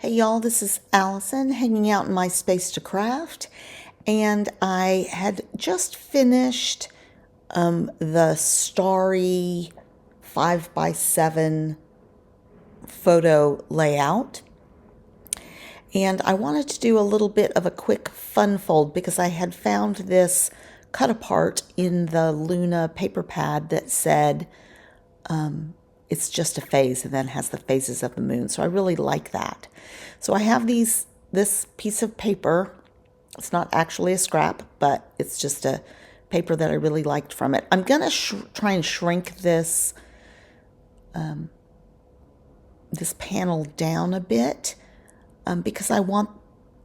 Hey y'all, this is Allison hanging out in my space to craft, and I had just finished the starry 5x7 photo layout, and I wanted to do a little bit of a quick fun fold because I had found this cut apart in the Luna paper pad that said it's just a phase and then has the phases of the moon. So I really like that. So I have this piece of paper. It's not actually a scrap, but it's just a paper that I really liked from it. I'm going to try and shrink this this panel down a bit because I want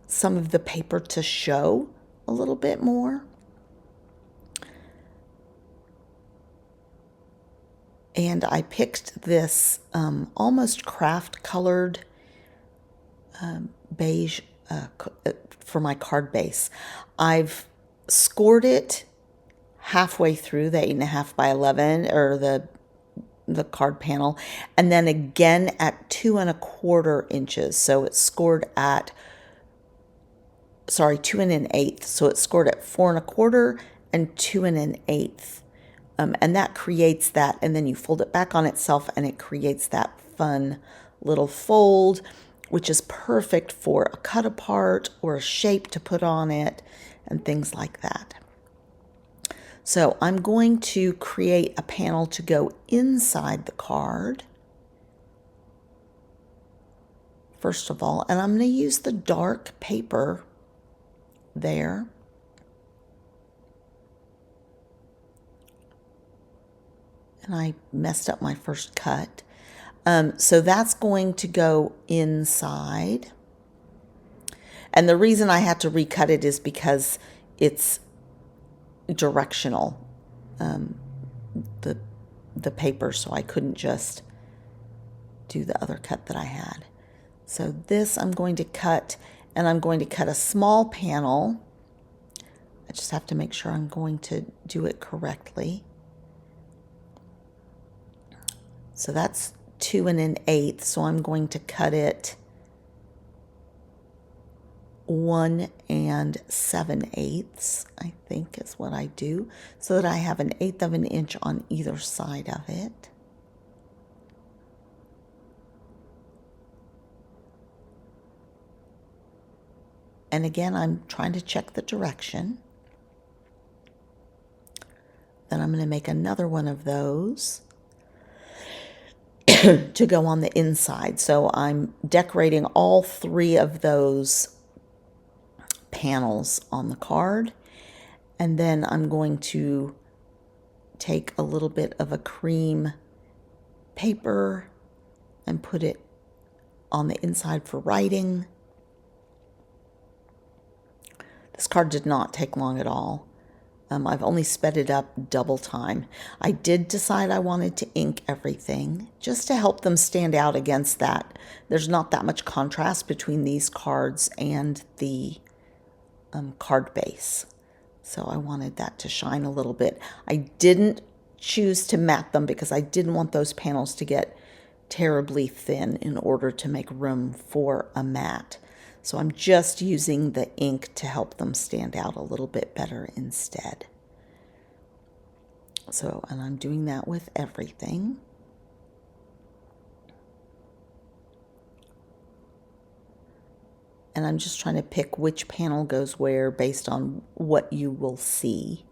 some of the paper to show a little bit more. And I picked this almost craft colored beige for my card base. I've scored it halfway through the 8.5 by 11 or the card panel, and then again at 2.25 inches. So it's scored at 2 1/8. So it's scored at 4.25 and 2 1/8. And that creates that, and then you fold it back on itself and it creates that fun little fold, which is perfect for a cut apart or a shape to put on it and things like that. So I'm going to create a panel to go inside the card, first of all, and I'm going to use the dark paper there. And I messed up my first cut. So that's going to go inside. And the reason I had to recut it is because it's directional, the paper, so I couldn't just do the other cut that I had. So this I'm going to cut, and I'm going to cut a small panel. I just have to make sure I'm going to do it correctly. So that's 2 1/8, so I'm going to cut it 1 7/8, I think is what I do, so that I have 1/8 of an inch on either side of it. And again, I'm trying to check the direction. Then I'm going to make another one of those to go on the inside. So I'm decorating all 3 of those panels on the card, and then I'm going to take a little bit of a cream paper and put it on the inside for writing. This card did not take long at all. I've only sped it up double time. I did decide I wanted to ink everything just to help them stand out against that. There's not that much contrast between these cards and the card base. So I wanted that to shine a little bit. I didn't choose to matte them because I didn't want those panels to get terribly thin in order to make room for a matte. So I'm just using the ink to help them stand out a little bit better instead. So, and I'm doing that with everything. And I'm just trying to pick which panel goes where based on what you will see.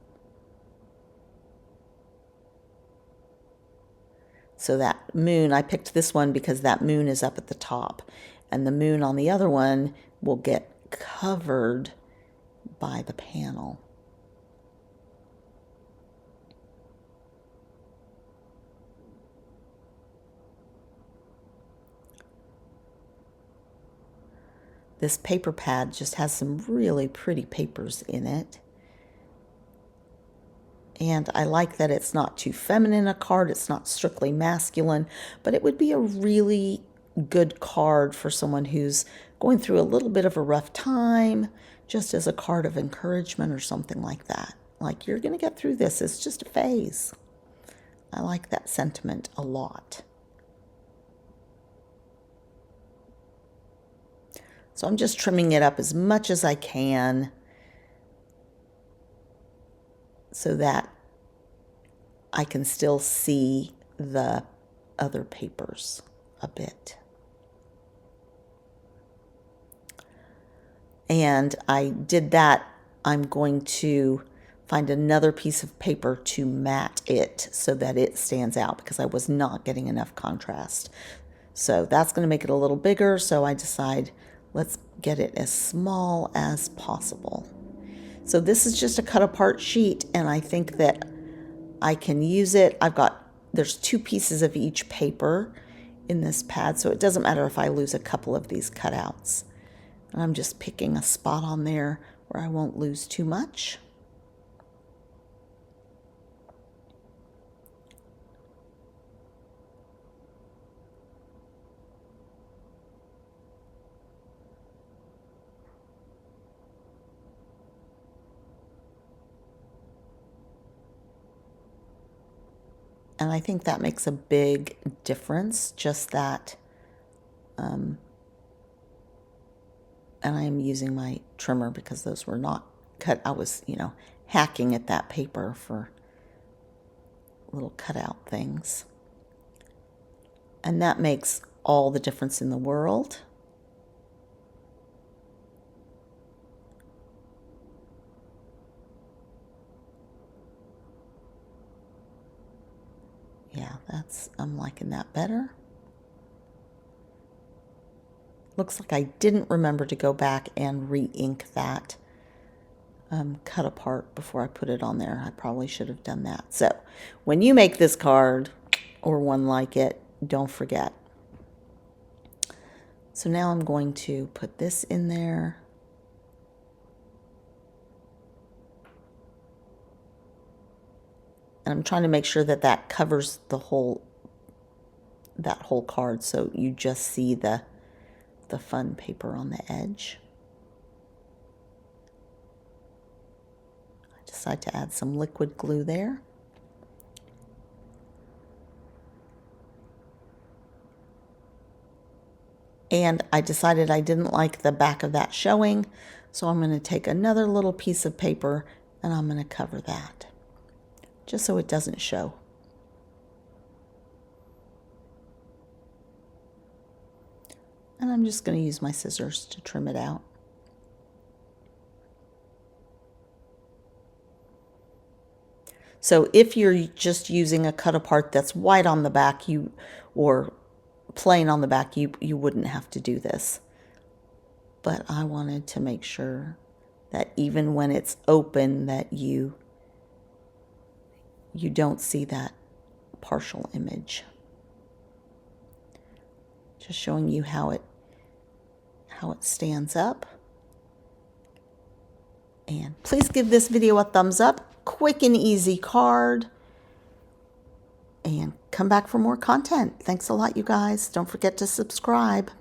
So that moon, I picked this one because that moon is up at the top, and the moon on the other one will get covered by the panel. This paper pad just has some really pretty papers in it. And I like that it's not too feminine a card, it's not strictly masculine, but it would be a really good card for someone who's going through a little bit of a rough time, just as a card of encouragement or something like that. Like, you're going to get through this, it's just a phase. I like that sentiment a lot. So I'm just trimming it up as much as I can so that I can still see the other papers a bit. And I did that. I'm going to find another piece of paper to mat it so that it stands out because I was not getting enough contrast. So that's going to make it a little bigger. So I decide let's get it as small as possible. So this is just a cut apart sheet, and I think that I can use it. There's 2 pieces of each paper in this pad, so it doesn't matter if I lose a couple of these cutouts. And I'm just picking a spot on there where I won't lose too much. And I think that makes a big difference, just that. And I am using my trimmer because those were not cut. I was, hacking at that paper for little cutout things. And that makes all the difference in the world. Yeah, I'm liking that better. Looks like I didn't remember to go back and re-ink that cut apart before I put it on there. I probably should have done that. So when you make this card or one like it, don't forget. So now I'm going to put this in there. And I'm trying to make sure that that covers that whole card, so you just see the fun paper on the edge. I decide to add some liquid glue there. And I decided I didn't like the back of that showing, so I'm going to take another little piece of paper and I'm going to cover that, just so it doesn't show. And I'm just going to use my scissors to trim it out. So if you're just using a cut apart that's white on the back, or plain on the back, you wouldn't have to do this. But I wanted to make sure that even when it's open, that you don't see that partial image. Just showing you how it stands up. And please give this video a thumbs up. Quick and easy card. And come back for more content. Thanks a lot, you guys. Don't forget to subscribe.